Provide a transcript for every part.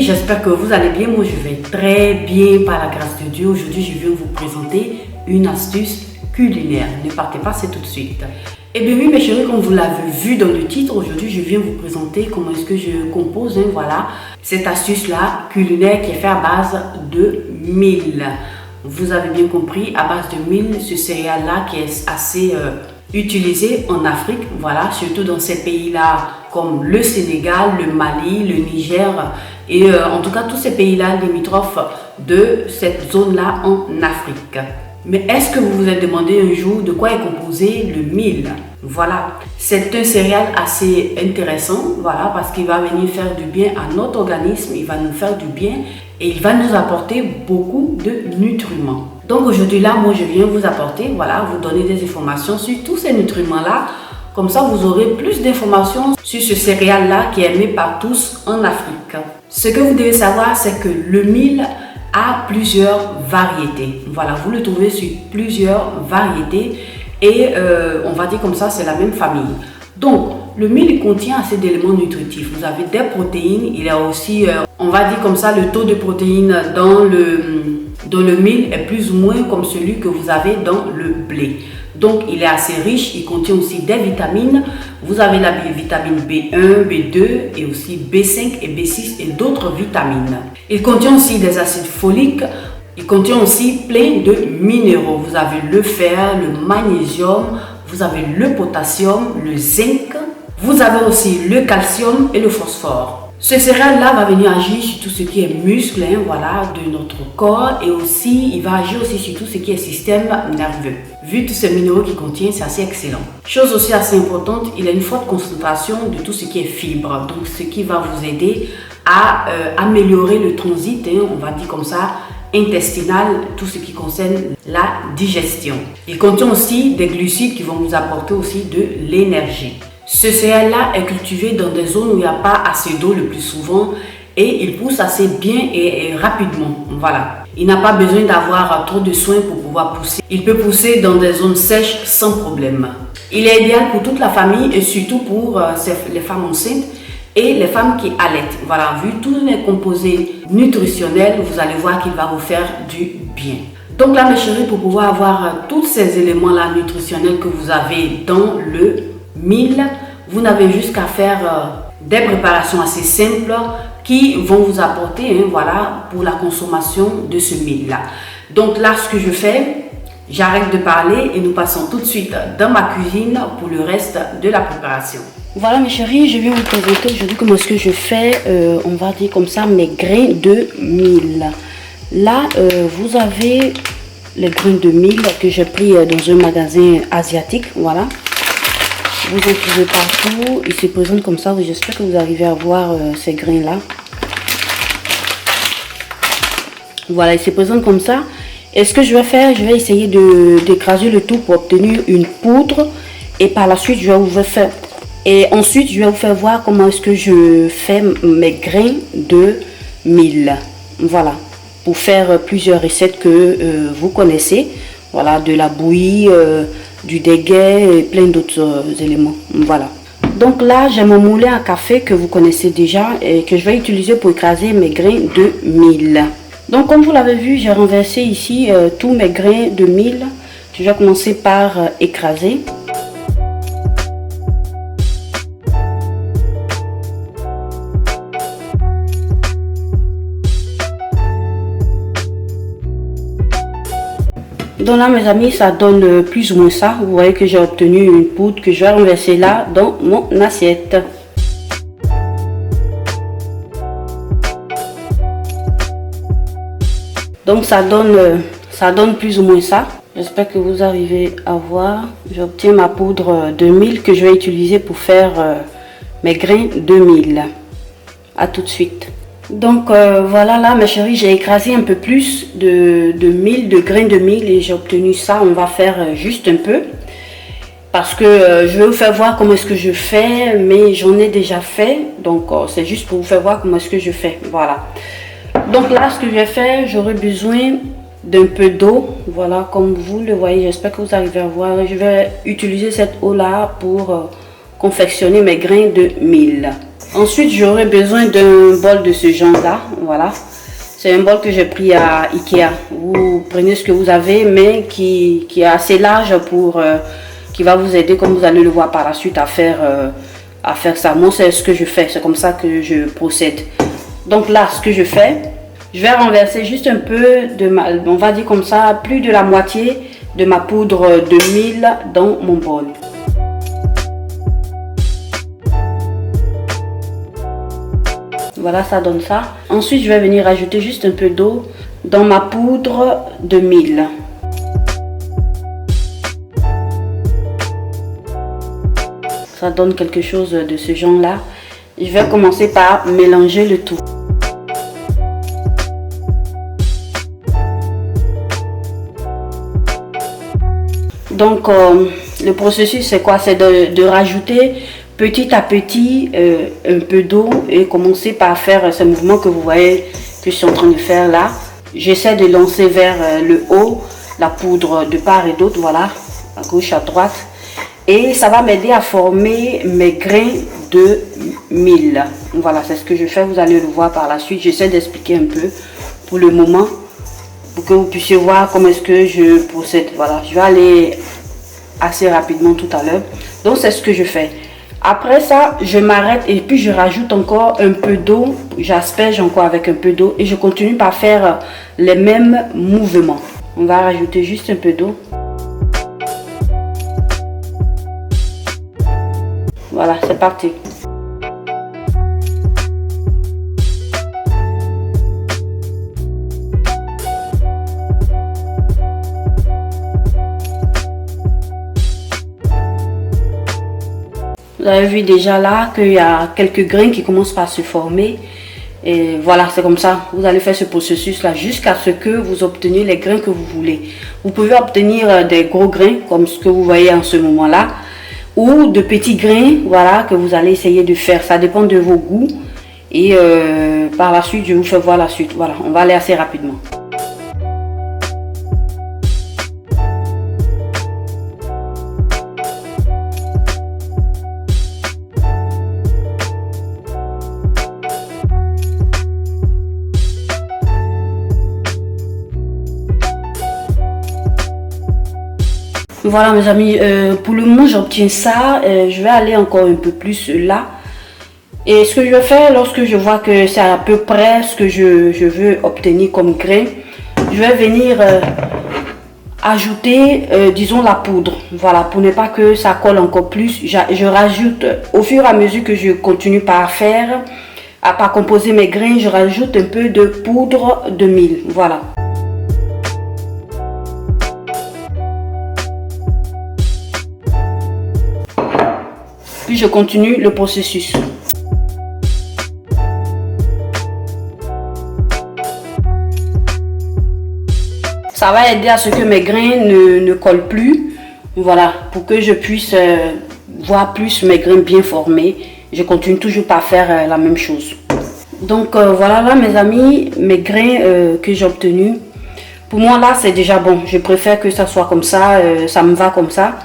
j'espère que vous allez bien. Moi, je vais très bien par la grâce de Dieu. Aujourd'hui, je viens vous présenter une astuce culinaire. Ne partez pas, c'est tout de suite. Et bien oui, mes chéris, comme vous l'avez vu dans le titre, aujourd'hui, je viens vous présenter comment est-ce que je compose, voilà, cette astuce-là culinaire qui est faite à base de mil. Vous avez bien compris, à base de mil, ce céréale-là qui est assez utilisé en Afrique, voilà, surtout dans ces pays-là comme le Sénégal, le Mali, le Niger et en tout cas tous ces pays-là limitrophes de cette zone-là en Afrique. Mais est-ce que vous vous êtes demandé un jour de quoi est composé le mil? Voilà, c'est un céréale assez intéressant, voilà, parce qu'il va venir faire du bien à notre organisme, il va nous faire du bien et il va nous apporter beaucoup de nutriments. Donc aujourd'hui là, moi je viens vous apporter, voilà, vous donner des informations sur tous ces nutriments-là. Comme ça, vous aurez plus d'informations sur ce céréale-là qui est aimé par tous en Afrique. Ce que vous devez savoir, c'est que le mil a plusieurs variétés. Voilà, vous le trouvez sur plusieurs variétés et on va dire comme ça, c'est la même famille. Donc, le mil contient assez d'éléments nutritifs. Vous avez des protéines, il y a aussi, on va dire comme ça, le taux de protéines dans le mil est plus ou moins comme celui que vous avez dans le blé. Donc, il est assez riche, il contient aussi des vitamines. Vous avez la vitamine B1, B2 et aussi B5 et B6 et d'autres vitamines. Il contient aussi des acides foliques. Il contient aussi plein de minéraux. Vous avez le fer, le magnésium, vous avez le potassium, le zinc. Vous avez aussi le calcium et le phosphore. Ce céréale-là va venir agir sur tout ce qui est muscle, voilà, de notre corps et aussi, il va agir aussi sur tout ce qui est système nerveux. Vu tous ces minéraux qu'il contient, c'est assez excellent. Chose aussi assez importante, il a une forte concentration de tout ce qui est fibres, donc ce qui va vous aider à améliorer le transit, on va dire comme ça, intestinal, tout ce qui concerne la digestion. Il contient aussi des glucides qui vont vous apporter aussi de l'énergie. Ce céréale-là est cultivé dans des zones où il n'y a pas assez d'eau le plus souvent et il pousse assez bien et rapidement. Voilà. Il n'a pas besoin d'avoir trop de soins pour pouvoir pousser. Il peut pousser dans des zones sèches sans problème. Il est idéal pour toute la famille et surtout pour les femmes enceintes et les femmes qui allaitent. Voilà, vu tous les composés nutritionnels, vous allez voir qu'il va vous faire du bien. Donc là, mes chéris, pour pouvoir avoir tous ces éléments-là nutritionnels que vous avez dans le mil, vous n'avez juste qu'à faire des préparations assez simples qui vont vous apporter, voilà, pour la consommation de ce mil là. Donc là, ce que je fais, j'arrête de parler et nous passons tout de suite dans ma cuisine pour le reste de la préparation. Voilà mes chéris, je viens vous présenter aujourd'hui comment est-ce que je fais, on va dire comme ça, mes grains de mil. Là, vous avez les grains de mil que j'ai pris dans un magasin asiatique, voilà. Vous en trouvez partout, ils se présentent comme ça, j'espère que vous arrivez à voir ces grains là. Voilà, ils se présentent comme ça. Et ce que je vais faire, je vais essayer d'écraser le tout pour obtenir une poudre. Et par la suite, je vais vous faire... Et ensuite, je vais vous faire voir comment est-ce que je fais mes grains de mil. Voilà, pour faire plusieurs recettes que vous connaissez. Voilà, de la bouillie... du déguet et plein d'autres éléments. Voilà. Donc là, j'ai mon moulin à café que vous connaissez déjà et que je vais utiliser pour écraser mes grains de mil. Donc comme vous l'avez vu, j'ai renversé ici tous mes grains de mil. Je vais commencer par écraser. Donc là mes amis, ça donne plus ou moins ça. Vous voyez que j'ai obtenu une poudre que je vais renverser là dans mon assiette. Donc ça donne plus ou moins ça. J'espère que vous arrivez à voir. J'obtiens ma poudre de mil que je vais utiliser pour faire mes grains de mil. À tout de suite. Donc voilà, là mes chéris, j'ai écrasé un peu plus de grains de mil et j'ai obtenu ça. On va faire juste un peu parce que je vais vous faire voir comment est-ce que je fais, mais j'en ai déjà fait, donc c'est juste pour vous faire voir comment est-ce que je fais. Voilà, donc là ce que je vais faire, j'aurai besoin d'un peu d'eau, voilà, comme vous le voyez. J'espère que vous arrivez à voir. Je vais utiliser cette eau là pour confectionner mes grains de mil. Ensuite, j'aurai besoin d'un bol de ce genre-là. Voilà. C'est un bol que j'ai pris à Ikea. Vous prenez ce que vous avez, mais qui est assez large pour... qui va vous aider, comme vous allez le voir par la suite, à faire ça. Moi, c'est ce que je fais. C'est comme ça que je procède. Donc là, ce que je fais, je vais renverser juste un peu de ma... On va dire comme ça, plus de la moitié de ma poudre de mil dans mon bol. Voilà, ça donne ça. Ensuite, je vais venir ajouter juste un peu d'eau dans ma poudre de mil. Ça donne quelque chose de ce genre-là. Je vais commencer par mélanger le tout. Donc, le processus, c'est quoi? C'est de rajouter petit à petit un peu d'eau et commencer par faire ce mouvement que vous voyez que je suis en train de faire là. J'essaie de lancer vers le haut la poudre de part et d'autre, voilà, à gauche, à droite. Et ça va m'aider à former mes grains de mil. Voilà, c'est ce que je fais, vous allez le voir par la suite. J'essaie d'expliquer un peu pour le moment, pour que vous puissiez voir comment est-ce que je procède. Voilà, je vais aller assez rapidement tout à l'heure. Donc, c'est ce que je fais. Après ça, je m'arrête et puis je rajoute encore un peu d'eau. J'asperge encore avec un peu d'eau et je continue par faire les mêmes mouvements. On va rajouter juste un peu d'eau. Voilà, c'est parti. Vous avez vu déjà là qu'il y a quelques grains qui commencent par se former. Et voilà, c'est comme ça. Vous allez faire ce processus là jusqu'à ce que vous obteniez les grains que vous voulez. Vous pouvez obtenir des gros grains comme ce que vous voyez en ce moment là. Ou de petits grains, voilà, que vous allez essayer de faire. Ça dépend de vos goûts. Et par la suite, je vous fais voir la suite. Voilà, on va aller assez rapidement. Voilà mes amis, pour le moment j'obtiens ça, je vais aller encore un peu plus là. Et ce que je vais faire lorsque je vois que c'est à peu près ce que je veux obtenir comme grain, je vais venir ajouter, disons la poudre. Voilà, pour ne pas que ça colle encore plus, je rajoute au fur et à mesure que je continue par faire, par composer mes grains, je rajoute un peu de poudre de mil. Voilà. Puis je continue le processus. Ça va aider à ce que mes grains ne collent plus. Voilà, pour que je puisse voir plus mes grains bien formés. Je continue toujours par faire la même chose. Donc voilà là mes amis, mes grains que j'ai obtenus. Pour moi là c'est déjà bon. Je préfère que ça soit comme ça, ça me va comme ça.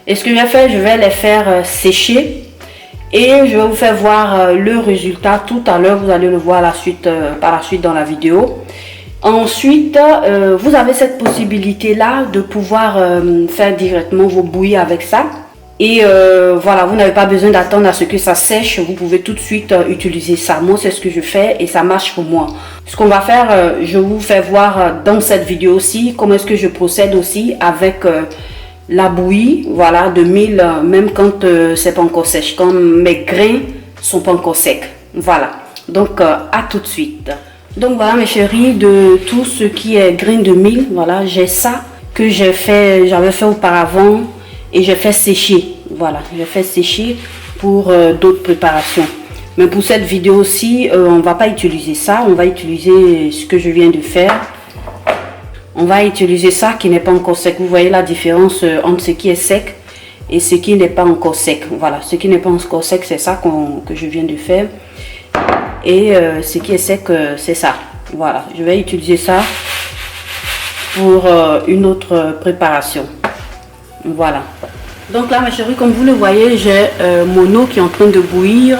Et ce que je vais faire, je vais les faire sécher et je vais vous faire voir le résultat tout à l'heure. Vous allez le voir par la suite dans la vidéo. Ensuite, vous avez cette possibilité là de pouvoir faire directement vos bouillies avec ça. Et voilà, vous n'avez pas besoin d'attendre à ce que ça sèche. Vous pouvez tout de suite utiliser ça. Moi, c'est ce que je fais et ça marche pour moi. Ce qu'on va faire, je vous fais voir dans cette vidéo aussi comment est-ce que je procède aussi avec la bouillie, voilà, de mil, même quand c'est pas encore sèche, quand mes grains sont pas encore secs. Voilà, donc à tout de suite. Donc voilà mes chéris, de tout ce qui est grains de mil, voilà, j'ai ça que j'avais fait auparavant et j'ai fait sécher. Voilà, j'ai fait sécher pour d'autres préparations. Mais pour cette vidéo aussi, on va pas utiliser ça, on va utiliser ce que je viens de faire. On va utiliser ça qui n'est pas encore sec. Vous voyez la différence entre ce qui est sec et ce qui n'est pas encore sec. Voilà, ce qui n'est pas encore sec, c'est ça que je viens de faire. Et ce qui est sec, c'est ça. Voilà, je vais utiliser ça pour une autre préparation. Voilà. Donc là, mes chéris, comme vous le voyez, j'ai mon eau qui est en train de bouillir.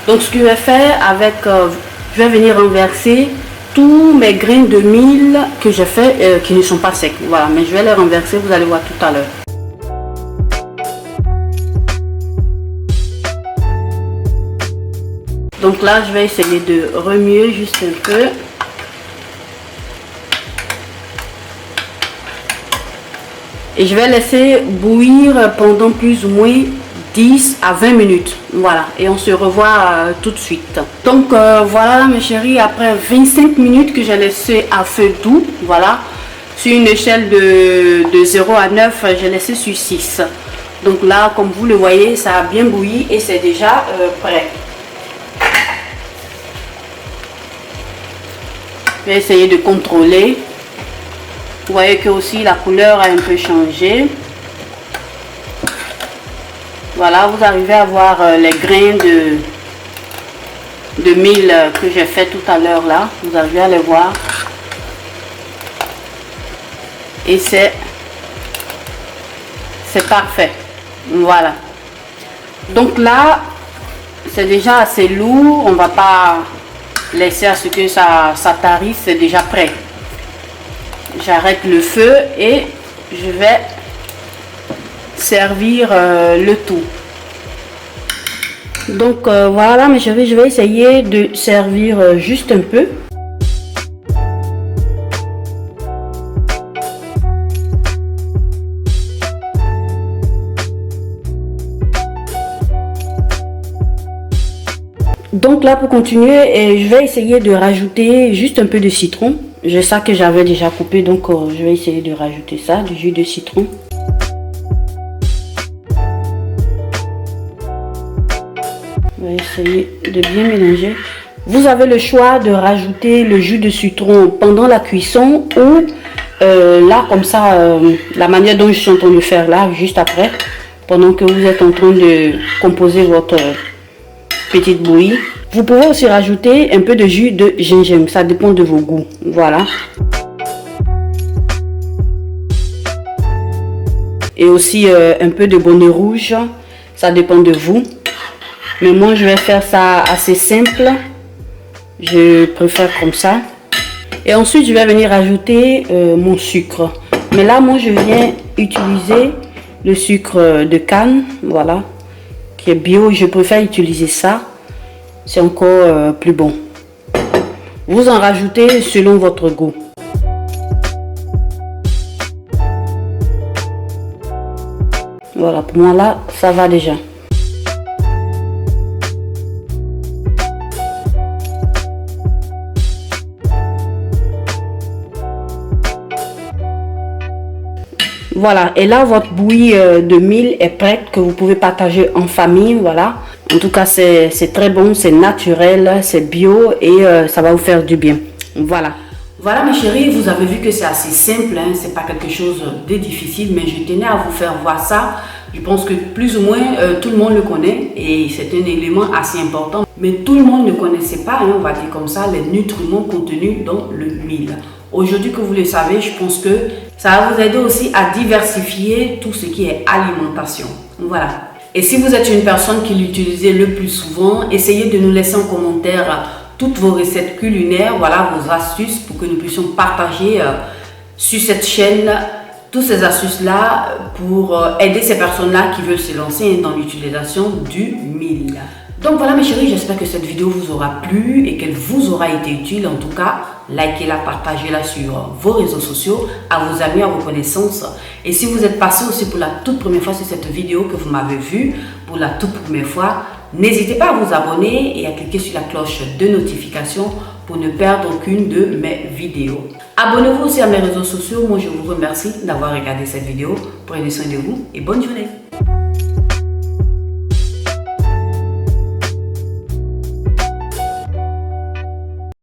Donc ce que je vais faire avec, je vais venir renverser tous mes grains de mil que j'ai fait qui ne sont pas secs. Voilà, mais je vais les renverser, vous allez voir tout à l'heure. Donc là, je vais essayer de remuer juste un peu. Et je vais laisser bouillir pendant plus ou moins 10 à 20 minutes. Voilà, et on se revoit tout de suite. Donc voilà mes chéris, après 25 minutes que j'ai laissé à feu doux, voilà, sur une échelle de 0 à 9, j'ai laissé sur 6. Donc là, comme vous le voyez, ça a bien bouilli et c'est déjà prêt. Je vais essayer de contrôler. Vous voyez que aussi la couleur a un peu changé. Voilà, vous arrivez à voir les grains de mil que j'ai fait tout à l'heure là. Vous arrivez à les voir. Et c'est parfait. Voilà. Donc là, c'est déjà assez lourd. On va pas laisser à ce que ça tarisse. C'est déjà prêt. J'arrête le feu et je vais servir le tout. Donc voilà mes chéris, je vais essayer de servir juste un peu. Donc là pour continuer, je vais essayer de rajouter juste un peu de citron. J'ai ça que j'avais déjà coupé, donc je vais essayer de rajouter ça, du jus de citron. Je vais essayer de bien mélanger. Vous avez le choix de rajouter le jus de citron pendant la cuisson ou là comme ça, la manière dont je suis en train de faire là, juste après, pendant que vous êtes en train de composer votre petite bouillie. Vous pouvez aussi rajouter un peu de jus de gingembre, ça dépend de vos goûts. Voilà. Et aussi un peu de bonnet rouge, ça dépend de vous. Mais moi je vais faire ça assez simple. Je préfère comme ça. Et ensuite je vais venir ajouter mon sucre. Mais là moi je viens utiliser le sucre de canne, voilà, qui est bio. Je préfère utiliser ça. C'est encore plus bon. Vous en rajoutez selon votre goût. Voilà, pour moi là, ça va déjà. Voilà, et là votre bouillie de mil est prête, que vous pouvez partager en famille. Voilà, en tout cas c'est très bon, c'est naturel, c'est bio et ça va vous faire du bien. Voilà. Voilà mes chéris, vous avez vu que c'est assez simple, hein, c'est pas quelque chose de difficile, mais je tenais à vous faire voir ça. Je pense que plus ou moins tout le monde le connaît et c'est un élément assez important. Mais tout le monde ne connaissait pas, hein, on va dire comme ça, les nutriments contenus dans le mil. Aujourd'hui que vous le savez, je pense que ça va vous aider aussi à diversifier tout ce qui est alimentation. Voilà. Et si vous êtes une personne qui l'utilisez le plus souvent, essayez de nous laisser en commentaire toutes vos recettes culinaires, voilà, vos astuces pour que nous puissions partager sur cette chaîne toutes ces astuces-là pour aider ces personnes-là qui veulent se lancer dans l'utilisation du mil. Donc voilà mes chéris, j'espère que cette vidéo vous aura plu et qu'elle vous aura été utile. En tout cas, likez-la, partagez-la sur vos réseaux sociaux, à vos amis, à vos connaissances. Et si vous êtes passé aussi pour la toute première fois sur cette vidéo, que vous m'avez vue pour la toute première fois, n'hésitez pas à vous abonner et à cliquer sur la cloche de notification pour ne perdre aucune de mes vidéos. Abonnez-vous aussi à mes réseaux sociaux. Moi, je vous remercie d'avoir regardé cette vidéo. Prenez soin de vous et bonne journée.